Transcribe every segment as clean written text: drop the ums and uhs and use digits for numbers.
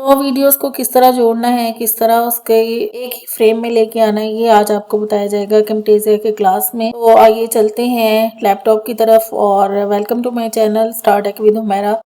दो वीडियोस को किस तरह जोड़ना है, किस तरह उसके एक ही फ्रेम में लेके आना है, ये आज आपको बताया जाएगा कैमटेसिया के क्लास में। तो आइए चलते हैं लैपटॉप की तरफ और welcome to my channel start tech with Humaira.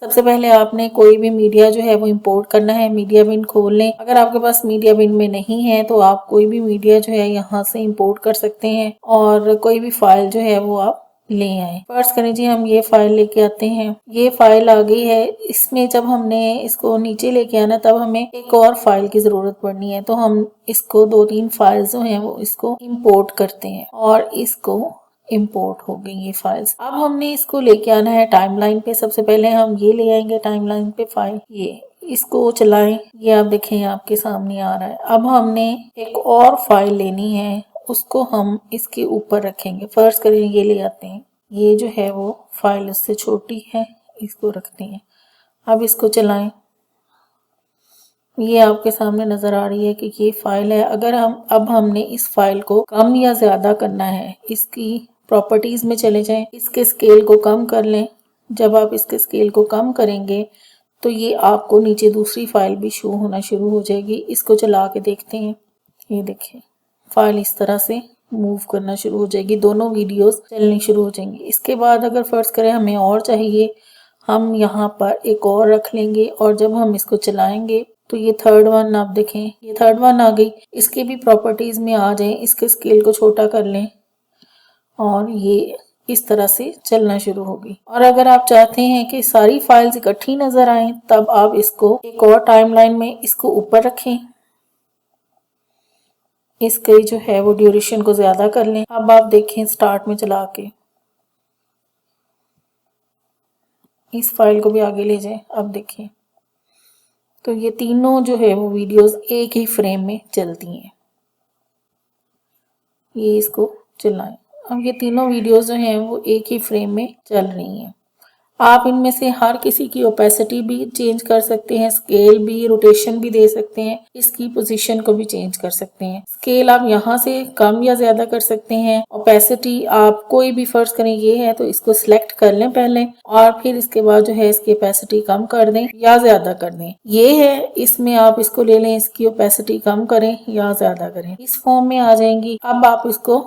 सबसे पहले आपने कोई भी मीडिया जो है वो इंपोर्ट करना है। मीडिया बिन खोल लें। अगर आपके पास मीडिया बिन में नहीं है तो आप कोई भी मीडिया जो है यहाँ से इंपोर्ट कर सकते हैं और कोई भी फाइल जो है वो आप ले आए। फर्स्ट करें जी, हम ये फाइल लेके आते हैं। ये फाइल आ गई है। इसमें जब हमने इसको नीचे लेके आना तब हमें एक और फाइल की जरूरत पड़नी है, तो हम इसको 2-3 फाइल जो हैं वो इसको इंपोर्ट करते हैं और इसको इंपोर्ट हो गई ये फाइल्स। अब हमने इसको लेके आना है टाइमलाइन पे। सबसे पहले हम ये ले आएंगे टाइमलाइन पे फाइल। ये इसको चलाएं, ये आप देखें आपके सामने आ रहा है। अब हमने एक और फाइल लेनी है, उसको हम इसके ऊपर रखेंगे। फर्स्ट करें ये ले आते हैं। ये जो है वो फाइल उससे छोटी है, इसको रखते हैं। अब इसको चलाएं। ये आपके सामने नजर आ रही है कि ये फाइल है। अगर अब हमने इस फाइल को कम या ज्यादा करना है, इसकी प्रॉपर्टीज में चले जाएं, इसके स्केल को कम कर लें। जब आप इसके स्केल को कम करेंगे तो ये आपको नीचे दूसरी फाइल भी शो होना शुरू हो जाएगी। इसको चला के देखते हैं। ये देखिए फाइल इस तरह से मूव करना शुरू हो जाएगी, दोनों वीडियोस चलनी शुरू हो जाएंगी। इसके बाद अगर फर्ज करें हमें और चाहिए, हम यहाँ पर एक और रख लेंगे और जब हम इसको चलाएंगे तो ये थर्ड वन आप देखें, ये थर्ड वन आ गई। इसके भी प्रॉपर्टीज में आ जाएं, इसके स्केल को छोटा कर लें और ये इस तरह से चलना शुरू होगी। और अगर आप चाहते हैं कि सारी फाइल्स इकट्ठी नजर आए तब आप इसको एक और टाइमलाइन में इसको ऊपर रखें, इसके जो है वो ड्यूरेशन को ज्यादा कर लें। अब आप देखें स्टार्ट में चला के इस फाइल को भी आगे ले जाएं। अब देखें तो ये तीनों जो है वो वीडियोस एक ही फ्रेम में चलती हैं। ये इसको चलाएं। अब ये तीनों वीडियोस जो हैं वो एक ही फ्रेम में चल रही हैं। आप इनमें से हर किसी की ओपेसिटी भी चेंज कर सकते हैं, स्केल भी, रोटेशन भी दे सकते हैं, इसकी पोजीशन को भी चेंज कर सकते हैं। स्केल आप यहाँ से कम या ज्यादा कर सकते हैं। ओपेसिटी आप कोई भी फर्ज करें ये है तो इसको सिलेक्ट कर लें पहले और फिर इसके बाद जो है इसकी ओपेसिटी कम कर दें या ज्यादा कर दें। ये है, इसमें आप इसको ले लें, इसकी ओपेसिटी कम करें या ज्यादा करें, इस फॉर्म में आ जाएंगी। अब आप इसको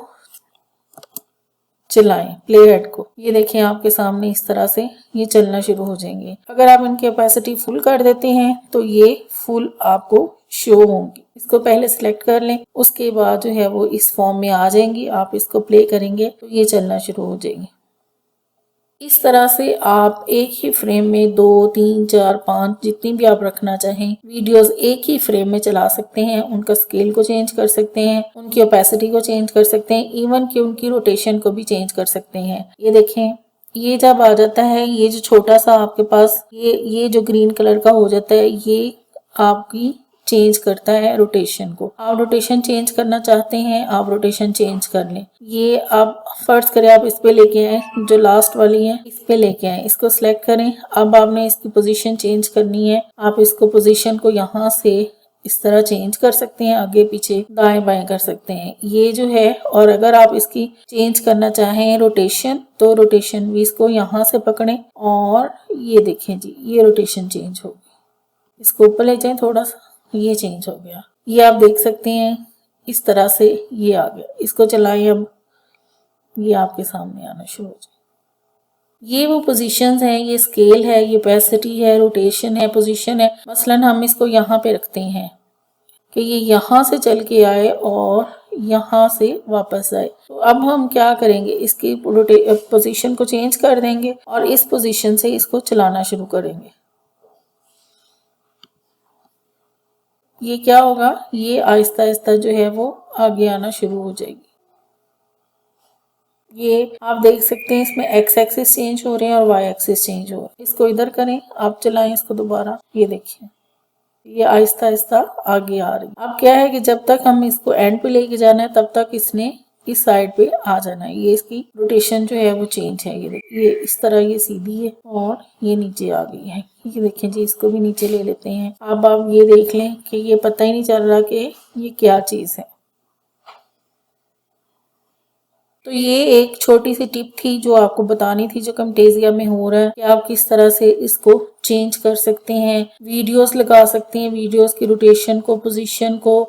चलाएं प्ले हेड को। ये देखें आपके सामने इस तरह से ये चलना शुरू हो जाएंगे। अगर आप इनकी कैपेसिटी फुल कर देते हैं तो ये फुल आपको शो होंगी। इसको पहले सिलेक्ट कर लें, उसके बाद जो है वो इस फॉर्म में आ जाएंगी। आप इसको प्ले करेंगे तो ये चलना शुरू हो जाएंगी। इस तरह से आप एक ही फ्रेम में 2, 3, 4, 5 जितनी भी आप रखना चाहें वीडियोस एक ही फ्रेम में चला सकते हैं। उनका स्केल को चेंज कर सकते हैं, उनकी ओपेसिटी को चेंज कर सकते हैं, इवन कि उनकी रोटेशन को भी चेंज कर सकते हैं। ये देखें, ये जब आ जाता है, ये जो छोटा सा आपके पास ये जो ग्रीन कलर का हो जाता है, ये आपकी चेंज करता है रोटेशन को। आप रोटेशन चेंज करना चाहते हैं, आप रोटेशन चेंज कर लें। ये आप फर्ज करें आप इस पे लेके आए, जो लास्ट वाली है इस पे लेके आए, इसको सिलेक्ट करें। अब आपने इसकी पोजीशन चेंज करनी है। आप इसको पोजीशन को यहाँ से इस तरह चेंज कर सकते हैं, आगे पीछे दाएं बाएं कर सकते हैं, ये जो है। और अगर आप इसकी चेंज करना चाहें रोटेशन, तो रोटेशन भी इसको यहाँ से पकड़ें और ये देखें जी, ये रोटेशन चेंज होगी। इसको ऊपर ले जाएं थोड़ा सा, ये चेंज हो गया। ये आप देख सकते हैं इस तरह से ये आ गया। इसको चलाएं, अब ये आपके सामने आना शुरू हो जाए। ये वो पोजीशंस हैं, ये स्केल है, ये ओपेसिटी है, रोटेशन है, पोजीशन है। मसलन हम इसको यहाँ पे रखते हैं कि ये यहाँ से चल के आए और यहाँ से वापस आए। तो अब हम क्या करेंगे, इसकी पोजीशन को चेंज कर देंगे और इस पोजीशन से इसको चलाना शुरू करेंगे। ये क्या होगा, ये आहिस्ता आहिस्ता जो है वो आगे आना शुरू हो जाएगी। ये आप देख सकते हैं इसमें एक्स एक्सिस चेंज हो रहे हैं और वाई एक्सिस चेंज हो रहे हैं। इसको इधर करें, आप चलाएं इसको दोबारा, ये देखिए ये आहिस्ता आहिस्ता आगे आ रही है। अब क्या है कि जब तक हम इसको एंड पे लेके जाना है तब तक इसने इस साइड पे आ जाना है। ये इसकी रोटेशन जो है वो चेंज है। ये देखिए, ये इस तरह ये सीधी है और ये नीचे आ गई है। ये देखें जी, इसको भी नीचे ले लेते हैं। अब आप ये देख लें कि ये पता ही नहीं चल रहा कि ये क्या चीज है। तो ये एक छोटी सी टिप थी जो आपको बतानी थी जो कैम्टेसिया में हो रहा है कि आप किस तरह से इसको चेंज कर सकते हैं। वीडियोस लगा सकते हैं, वीडियोस की रोटेशन को, पोजीशन को,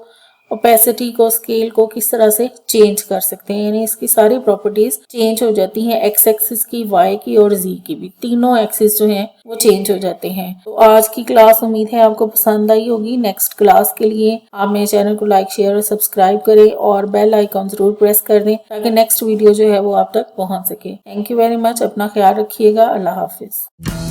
ओपेसिटी को, स्केल को किस तरह से चेंज कर सकते हैं, यानी इसकी सारी प्रॉपर्टीज चेंज हो जाती हैं। एक्स एक्सिस की, वाई की और जी की भी, तीनों एक्सिस जो हैं वो चेंज हो जाते हैं। तो आज की क्लास उम्मीद है आपको पसंद आई होगी। नेक्स्ट क्लास के लिए आप मेरे चैनल को लाइक, शेयर और सब्सक्राइब करें और बेल आइकॉन जरूर प्रेस कर दें ताकि नेक्स्ट वीडियो जो है वो आप तक पहुंच सके। Thank you very much. अपना ख्याल रखिएगा। अल्लाह हाफिज।